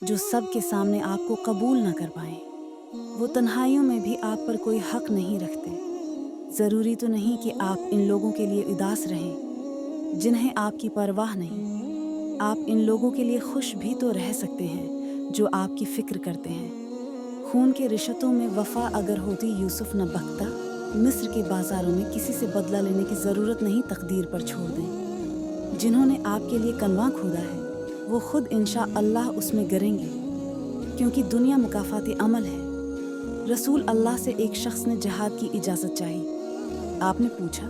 जो सब के सामने आपको कबूल ना कर पाएं। वो तन्हाइयों में भी आप पर कोई हक नहीं रखते। ज़रूरी तो नहीं कि आप इन लोगों के लिए उदास रहें जिन्हें आपकी परवाह नहीं। आप इन लोगों के लिए खुश भी तो रह सकते हैं जो आपकी फ़िक्र करते हैं। खून के रिश्तों में वफ़ा अगर होती यूसुफ न बकता। मिस्र के बाज़ारों में किसी से बदला लेने की ज़रूरत नहीं, तकदीर पर छोड़ दें। जिन्होंने आपके लिए कनवा खोदा है वो खुद इंशाअल्लाह उसमें गिरेंगे, क्योंकि दुनिया मुकाफ़ाती अमल है। रसूल अल्लाह से एक शख्स ने जिहाद की इजाज़त चाही। आपने पूछा,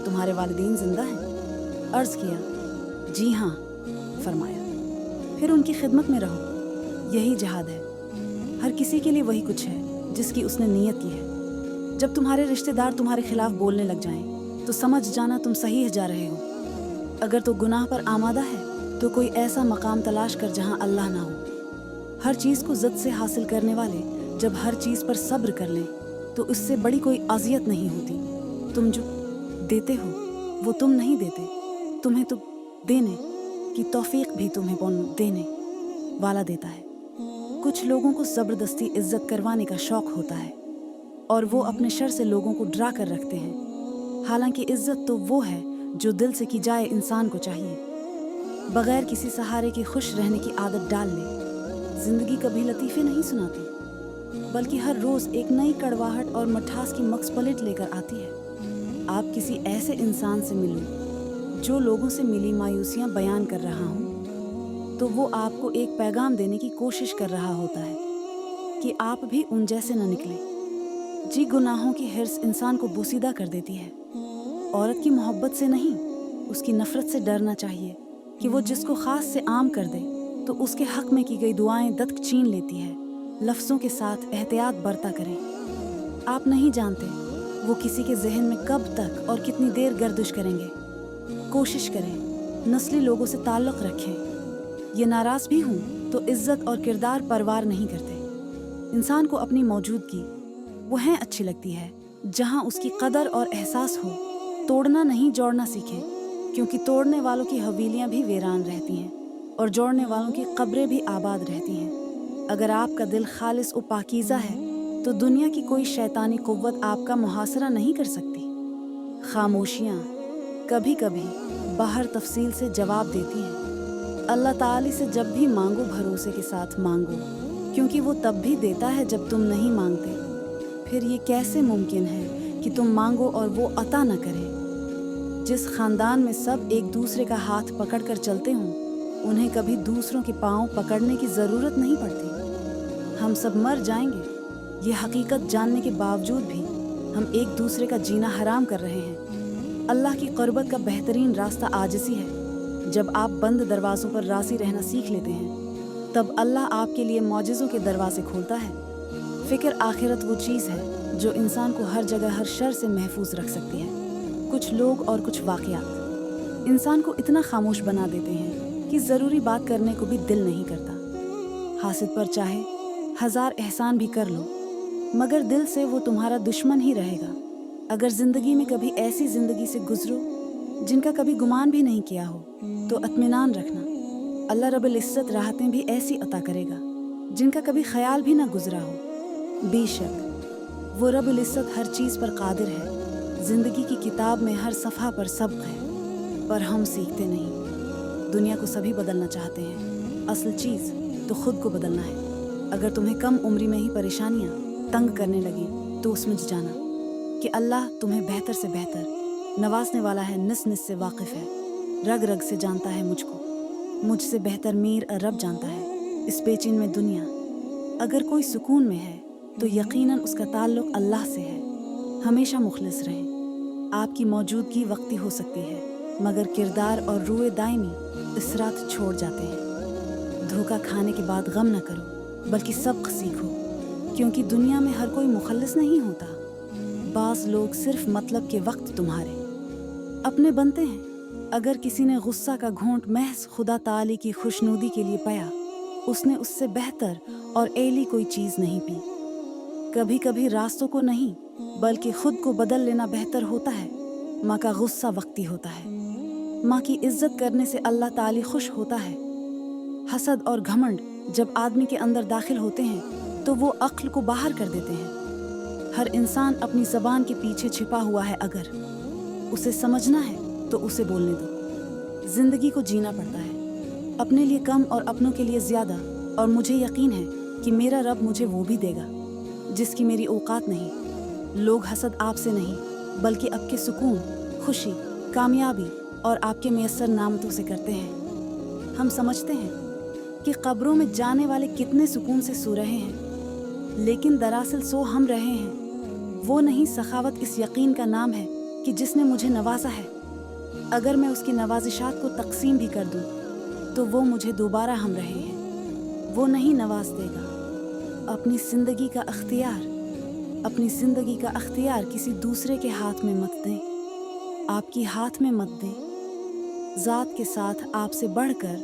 तुम्हारे वालिदैन जिंदा हैं? अर्ज़ किया, जी हाँ। फरमाया, फिर उनकी खिदमत में रहो, यही जिहाद है। हर किसी के लिए वही कुछ है जिसकी उसने नीयत की है। जब तुम्हारे रिश्तेदार तुम्हारे खिलाफ बोलने लग जाएं, तो समझ जाना तुम सही जा रहे हो। अगर तो गुनाह पर आमादा है तो कोई ऐसा मकाम तलाश कर जहां अल्लाह ना हो। हर चीज़ को ज़द से हासिल करने वाले जब हर चीज़ पर सब्र कर लें तो इससे बड़ी कोई अज़ियत नहीं होती। तुम जो देते हो वो तुम नहीं देते, तुम्हें तो देने की तौफीक भी तुम्हें देने वाला देता है। कुछ लोगों को ज़बरदस्ती इज्जत करवाने का शौक़ होता है और वो अपने शर से लोगों को डरा कर रखते हैं। हालांकि इज्जत तो वो है जो दिल से की जाए। इंसान को चाहिए बगैर किसी सहारे के खुश रहने की आदत डाल ले। जिंदगी कभी लतीफ़े नहीं सुनाती, बल्कि हर रोज़ एक नई कड़वाहट और मिठास की मक्सपलट लेकर आती है। आप किसी ऐसे इंसान से मिलो जो लोगों से मिली मायूसियाँ बयान कर रहा हूँ, तो वो आपको एक पैगाम देने की कोशिश कर रहा होता है कि आप भी उन जैसे न निकले। जी, गुनाहों की हिर्स इंसान को बोसीदा कर देती है। औरत की मोहब्बत से नहीं, उसकी नफ़रत से डरना चाहिए कि वो जिसको ख़ास से आम कर दे तो उसके हक़ में की गई दुआएं दत्क छीन लेती है। लफ्ज़ों के साथ एहतियात बरता करें। आप नहीं जानते वो किसी के जहन में कब तक और कितनी देर गर्दिश करेंगे। कोशिश करें नस्ली लोगों से ताल्लुक़ रखें। ये नाराज़ भी हूँ तो इज़्ज़त और किरदार परवार नहीं करते। इंसान को अपनी मौजूदगी वह अच्छी लगती है जहाँ उसकी कदर और एहसास हो। तोड़ना नहीं, जोड़ना सीखें, क्योंकि तोड़ने वालों की हवेलियाँ भी वीरान रहती हैं और जोड़ने वालों की कब्रें भी आबाद रहती हैं। अगर आपका दिल खालिस और पाकीज़ा है तो दुनिया की कोई शैतानी कुव्वत आपका मुहासरा नहीं कर सकती। खामोशियाँ कभी कभी बाहर तफसील से जवाब देती हैं। अल्लाह ताली से जब भी मांगो भरोसे के साथ मांगो, क्योंकि वो तब भी देता है जब तुम नहीं मांगते। फिर ये कैसे मुमकिन है कि तुम मांगो और वो अता न करे। जिस खानदान में सब एक दूसरे का हाथ पकड़कर चलते हों, उन्हें कभी दूसरों के पाँव पकड़ने की ज़रूरत नहीं पड़ती। हम सब मर जाएंगे, ये हकीकत जानने के बावजूद भी हम एक दूसरे का जीना हराम कर रहे हैं। अल्लाह की क़ुर्बत का बेहतरीन रास्ता आजिज़ी है। जब आप बंद दरवाज़ों पर राज़ी रहना सीख लेते हैं, तब अल्लाह आपके लिए मौजिज़ों के दरवाज़े खोलता है। फ़िक्र आखिरत वो चीज़ है जो इंसान को हर जगह हर शर से महफूज रख सकती है। कुछ लोग और कुछ वाक़यात इंसान को इतना खामोश बना देते हैं कि ज़रूरी बात करने को भी दिल नहीं करता। हासिद पर चाहे हज़ार एहसान भी कर लो, मगर दिल से वो तुम्हारा दुश्मन ही रहेगा। अगर ज़िंदगी में कभी ऐसी ज़िंदगी से गुज़रो जिनका कभी गुमान भी नहीं किया हो, तो इत्मीनान रखना, अल्लाह रब्बुल इज़्ज़त राहतें भी ऐसी अता करेगा जिनका कभी ख्याल भी ना गुज़रा हो। बेशक वो रब्बुल इज़्ज़त हर चीज़ पर कादिर है। ज़िंदगी की किताब में हर सफ़हा पर सबक है, पर हम सीखते नहीं। दुनिया को सभी बदलना चाहते हैं, असल चीज़ तो खुद को बदलना है। अगर तुम्हें कम उम्री में ही परेशानियाँ तंग करने लगी तो समझ जाना कि अल्लाह तुम्हें बेहतर से बेहतर नवाजने वाला है। निस निस से वाकिफ़ है, रग रग से जानता है मुझको। मुझसे बेहतर मीर रब जानता है इस बेचैन में दुनिया। अगर कोई सुकून में है तो यकीनन उसका ताल्लुक़ अल्लाह से है। हमेशा मुखलिस रहें। आपकी मौजूदगी वक्ती हो सकती है, मगर किरदार और रूए दायमी इस रात छोड़ जाते हैं। धोखा खाने के बाद गम न करो, बल्कि सबक सीखो, क्योंकि दुनिया में हर कोई मुखल्लिस नहीं होता। बाज़ लोग सिर्फ मतलब के वक्त तुम्हारे अपने बनते हैं। अगर किसी ने गुस्सा का घूंट महज खुदा ताली की खुशनुदी के लिए पाया, उसने उससे बेहतर और एली कोई चीज़ नहीं पी। कभी कभी रास्तों को नहीं बल्कि खुद को बदल लेना बेहतर होता है। माँ का गुस्सा वक्ती होता है। माँ की इज्जत करने से अल्लाह ताली खुश होता है। हसद और घमंड जब आदमी के अंदर दाखिल होते हैं तो वो अक्ल को बाहर कर देते हैं। हर इंसान अपनी ज़बान के पीछे छिपा हुआ है, अगर उसे समझना है तो उसे बोलने दो। ज़िंदगी को जीना पड़ता है, अपने लिए कम और अपनों के लिए ज़्यादा, और मुझे यकीन है कि मेरा रब मुझे वो भी देगा जिसकी मेरी औकात नहीं। लोग हसद आपसे नहीं बल्कि आपके सुकून, खुशी, कामयाबी और आपके मैसर नामतों से करते हैं। हम समझते हैं कि कब्रों में जाने वाले कितने सुकून से सो रहे हैं, लेकिन दरअसल सो हम रहे हैं। वो नहीं, सखावत इस यकीन का नाम है कि जिसने मुझे नवाजा है, अगर मैं उसकी नवाजिशात को तकसीम भी कर दूं तो वो मुझे दोबारा हम रहे हैं। वो नहीं नवाज देगा। अपनी ज़िंदगी का अख्तियार किसी दूसरे के हाथ में मत दें, आपकी हाथ में मत दें। ज़ात के साथ आपसे बढ़कर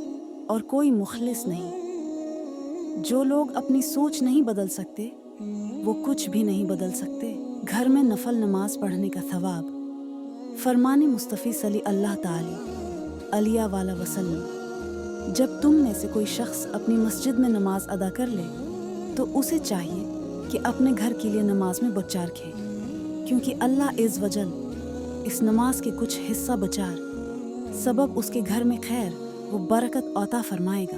और कोई मुखलिस नहीं। जो लोग अपनी सोच नहीं बदल सकते वो कुछ भी नहीं बदल सकते। घर में नफल नमाज पढ़ने का थवाब। फरमाने मुस्तफ़ी सल्ली अल्लाह ताली अलिया वाला वसल्लम, जब तुम में से कोई शख्स अपनी मस्जिद में नमाज अदा कर ले तो उसे चाहिए कि अपने घर के लिए नमाज में बचार रखे, क्योंकि अल्लाह इज़ वजल इस नमाज के कुछ हिस्सा बचार सबब उसके घर में खैर वो बरकत अता फरमाएगा।